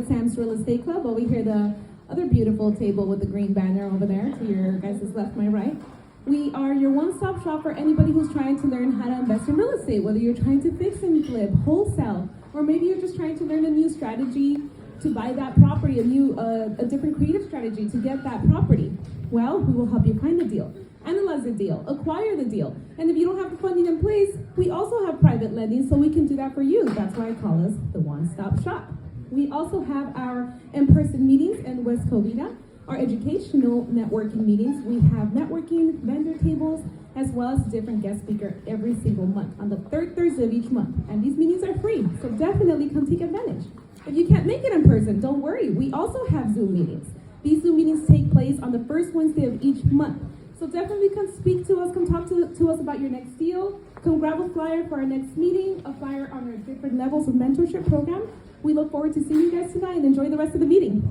with Sam's Real Estate Club. Over here, the other beautiful table with the green banner over there to your guys' left, my right. We are your one-stop shop for anybody who's trying to learn how to invest in real estate, whether you're trying to fix and flip, wholesale, or maybe you're just trying to learn a new strategy to buy that property, a different creative strategy to get that property. Well, we will help you find the deal, analyze the deal, acquire the deal. And if you don't have the funding in place, we also have private lending, so we can do that for you. That's why I call us the one-stop shop. We also have our in-person meetings in West Covina, our educational networking meetings. We have networking, vendor tables, as well as different guest speaker every single month on the third Thursday of each month. And these meetings are free, so definitely come take advantage. If you can't make it in person, don't worry. We also have Zoom meetings. These Zoom meetings take place on the first Wednesday of each month. So definitely come speak to us, come talk to us about your next deal. Come grab a flyer for our next meeting, a flyer on our different levels of mentorship program. We look forward to seeing you guys tonight and enjoy the rest of the meeting.